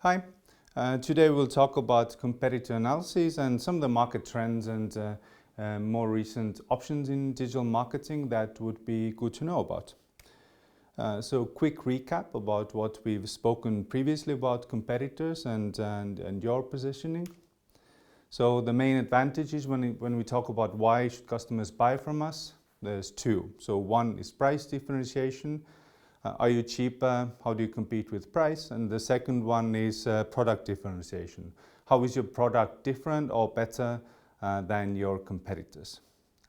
Hi, today we'll talk about competitor analysis and some of the market trends and more recent options in digital marketing that would be good to know about. So quick recap about what we've spoken previously about competitors and your positioning. So the main advantages when we talk about why should customers buy from us, there's two. So one is price differentiation. Are you cheaper? How do you compete with price? And the second one is product differentiation. How is your product different or better than your competitors?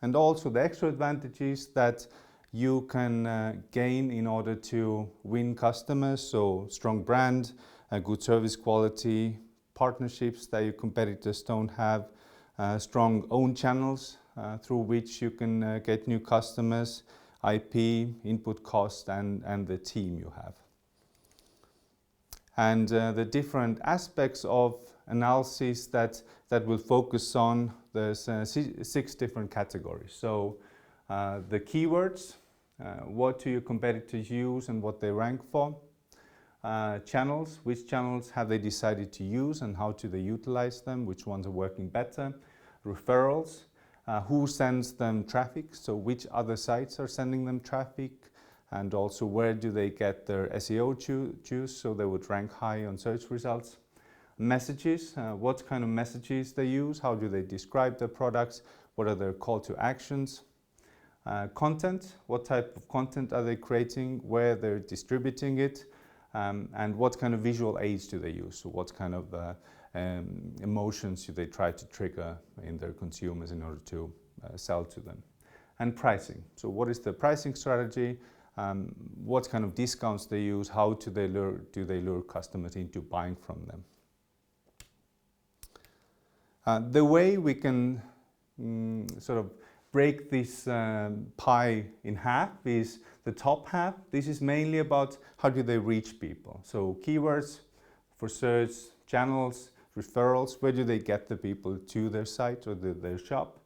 And also the extra advantages that you can gain in order to win customers. So strong brand, good service quality, partnerships that your competitors don't have, strong own channels through which you can get new customers, IP, input cost, and the team you have. And the different aspects of analysis that we'll focus on, there's 6 different categories. So the keywords, what do your competitors use and what they rank for. Channels, which channels have they decided to use and how do they utilize them, which ones are working better. Referrals, who sends them traffic, so which other sites are sending them traffic, and also where do they get their SEO juice, so they would rank high on search results. Messages, what kind of messages they use, how do they describe their products, what are their call to actions. Content, what type of content are they creating, where they're distributing it, and what kind of visual aids do they use, so what kind of emotions do they try to trigger in their consumers in order to sell to them. And pricing, so what is the pricing strategy, what kind of discounts they use, how do they lure customers into buying from them. The way we can sort of break this pie in half is the top half. This is mainly about how do they reach people. So keywords for search, channels, referrals, where do they get the people to their site or their shop.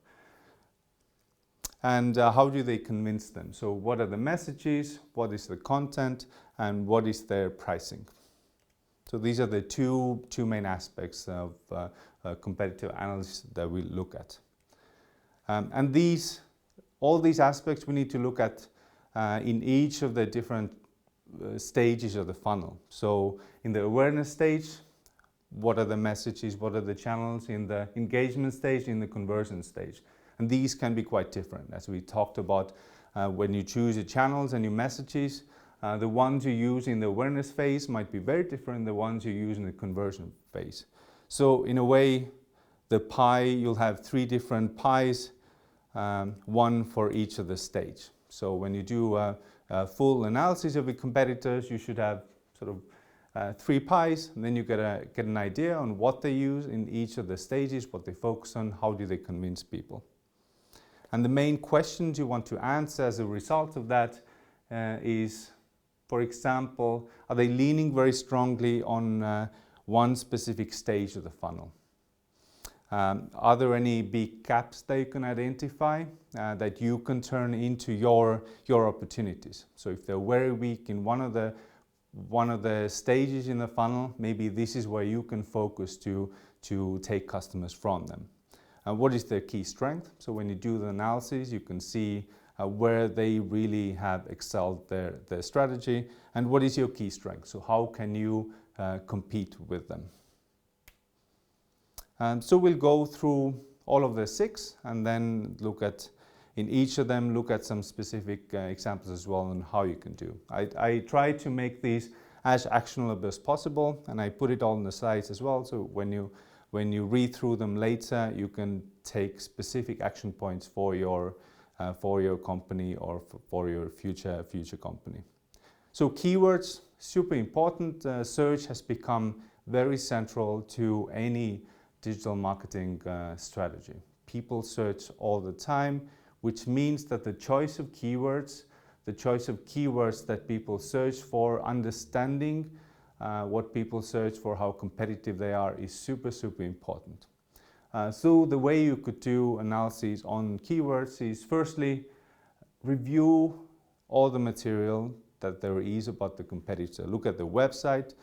And how do they convince them? So what are the messages, what is the content, and what is their pricing? So these are the two main aspects of competitive analysis that we look at. And all these aspects we need to look at in each of the different stages of the funnel. So in the awareness stage, what are the messages, what are the channels, in the engagement stage, in the conversion stage. And these can be quite different, as we talked about when you choose your channels and your messages. The ones you use in the awareness phase might be very different than the ones you use in the conversion phase. So in a way, the pie, you'll have 3 different pies, one for each of the stage. So when you do a full analysis of your competitors, you should have sort of 3 pies, and then you get an idea on what they use in each of the stages, what they focus on, how do they convince people. And the main questions you want to answer as a result of that is, for example, are they leaning very strongly on one specific stage of the funnel? Are there any big gaps that you can identify that you can turn into your opportunities? So if they're very weak in one of the stages in the funnel, maybe this is where you can focus to take customers from them. What is their key strength? So when you do the analysis, you can see where they really have excelled their strategy, and what is your key strength? So how can you compete with them? So we'll go through all of the 6 and then look at, in each of them, look at some specific examples as well on how you can do. I try to make these as actionable as possible, and I put it all on the slides as well, so when you read through them later, you can take specific action points for your company or for your future company. So keywords, super important. Search has become very central to any digital marketing strategy. People search all the time, which means that the choice of keywords that people search for, understanding what people search for, how competitive they are, is super important. So the way you could do analysis on keywords is, firstly, review all the material that there is about the competitor. Look at the website,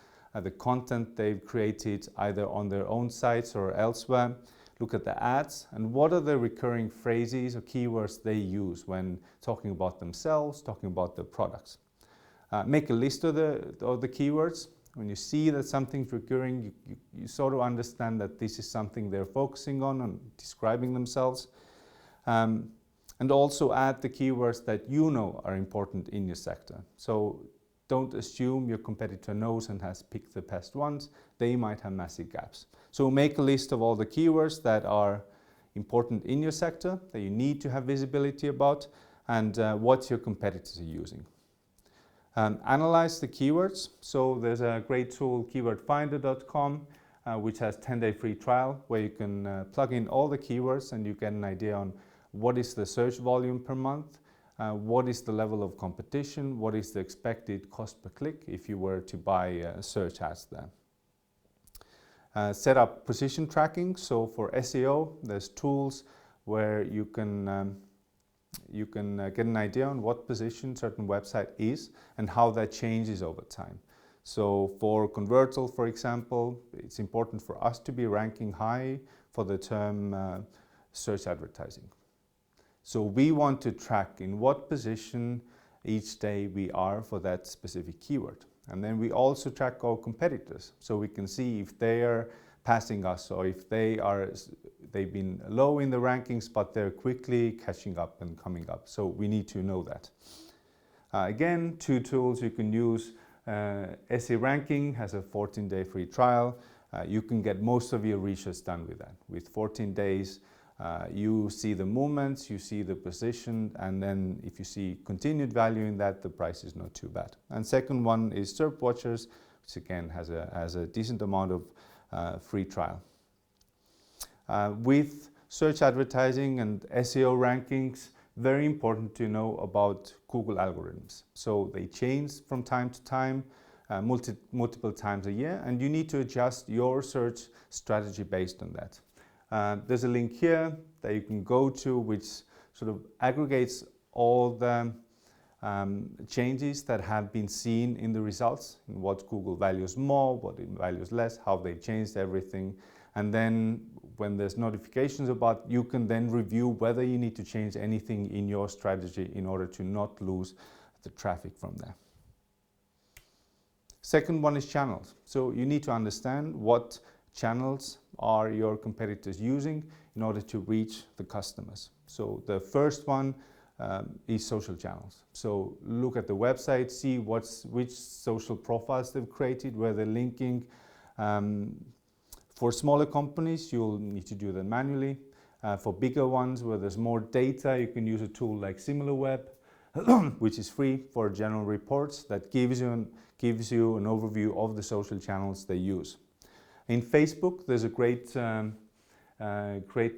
the content they've created either on their own sites or elsewhere. Look at the ads and what are the recurring phrases or keywords they use when talking about themselves, talking about their products. Make a list of the keywords. When you see that something's recurring, you sort of understand that this is something they're focusing on and describing themselves. And also add the keywords that you know are important in your sector. So don't assume your competitor knows and has picked the best ones. They might have massive gaps. So make a list of all the keywords that are important in your sector, that you need to have visibility about, and what your competitors are using. Analyze the keywords. So there's a great tool, keywordfinder.com, which has 10-day free trial where you can plug in all the keywords and you get an idea on what is the search volume per month, what is the level of competition, what is the expected cost per click if you were to buy search ads there. Set up position tracking. So for SEO, there's tools where you can get an idea on what position certain website is and how that changes over time. So for Convertel, for example, it's important for us to be ranking high for the term search advertising. So we want to track in what position each day we are for that specific keyword. And then we also track our competitors, so we can see if they are passing us or if they've been low in the rankings, but they're quickly catching up and coming up. So we need to know that. Again, two tools you can use. SE Ranking has a 14-day free trial. You can get most of your research done with that. With 14 days, you see the movements, you see the position, and then if you see continued value in that, the price is not too bad. And second one is SERP Watchers, which again has a decent amount of free trial. With search advertising and SEO rankings, very important to know about Google algorithms. So they change from time to time, multiple times a year, and you need to adjust your search strategy based on that. There's a link here that you can go to which sort of aggregates all the changes that have been seen in the results, and what Google values more, what it values less, how they changed everything. And then when there's notifications about, you can then review whether you need to change anything in your strategy in order to not lose the traffic from there. Second one is channels. So you need to understand what channels are your competitors using in order to reach the customers. So the first one is social channels. So look at the website, see which social profiles they've created, where they're linking. For smaller companies, you'll need to do that manually. For bigger ones where there's more data, you can use a tool like SimilarWeb, which is free for general reports that gives you an overview of the social channels they use. In Facebook, there's a great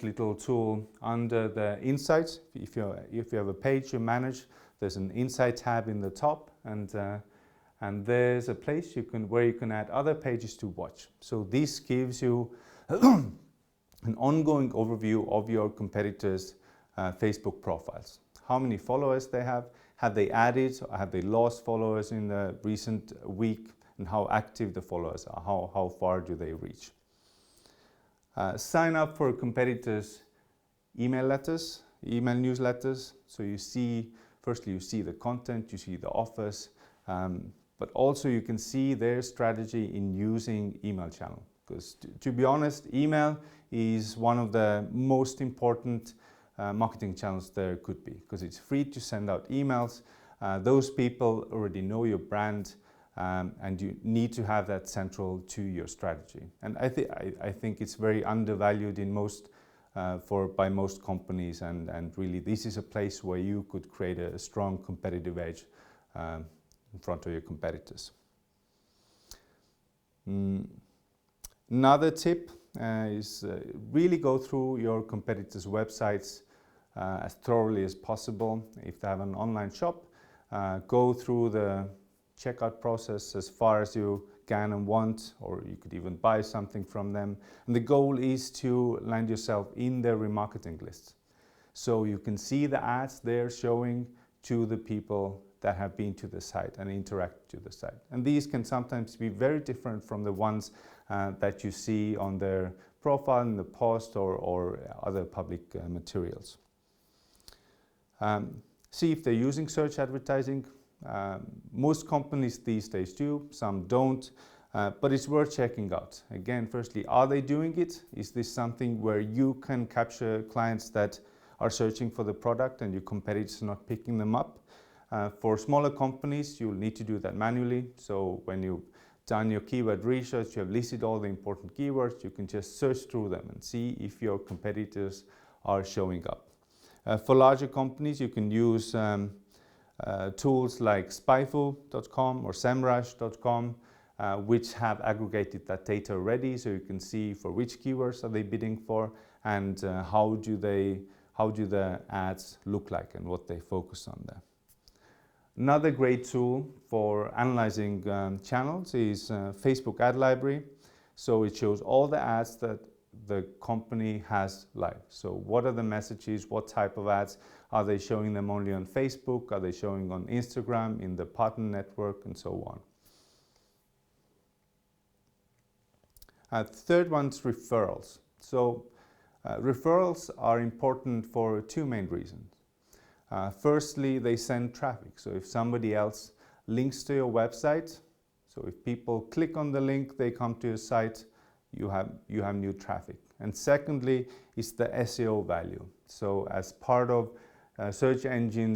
little tool under the Insights. If you have a page you manage, there's an Insight tab in the top, and there's a place where you can add other pages to watch. So this gives you an ongoing overview of your competitors' Facebook profiles. How many followers they have they added, or have they lost followers in the recent week, and how active the followers are, how far do they reach. Sign up for competitors' email newsletters. So firstly you see the content, you see the offers, but also you can see their strategy in using email channel. Because to be honest, email is one of the most important marketing channels there could be, because it's free to send out emails. Those people already know your brand, and you need to have that central to your strategy. And I think it's very undervalued by most companies, and really this is a place where you could create a strong competitive edge in front of your competitors. Another tip is really go through your competitors' websites as thoroughly as possible. If they have an online shop, go through the checkout process as far as you can and want, or you could even buy something from them. And the goal is to land yourself in their remarketing lists. So you can see the ads they're showing to the people that have been to the site and interacted to the site. And these can sometimes be very different from the ones that you see on their profile in the post or other public materials. See if they're using search advertising. Most companies these days do, some don't, but it's worth checking out. Again, firstly, are they doing it? Is this something where you can capture clients that are searching for the product and your competitors are not picking them up? For smaller companies, you'll need to do that manually. So when you've done your keyword research, you have listed all the important keywords, you can just search through them and see if your competitors are showing up. For larger companies, you can use tools like spyful.com or semrush.com, which have aggregated that data already, so you can see for which keywords are they bidding for and how do the ads look like and what they focus on there. Another great tool for analyzing channels is Facebook Ad Library. So it shows all the ads that the company has live. So what are the messages, what type of ads? Are they showing them only on Facebook? Are they showing on Instagram, in the partner network, and so on? Third one's referrals. So referrals are important for two main reasons. Firstly, they send traffic. So if somebody else links to your website, so if people click on the link, they come to your site, you have new traffic. And secondly, is the SEO value. So as part of search engines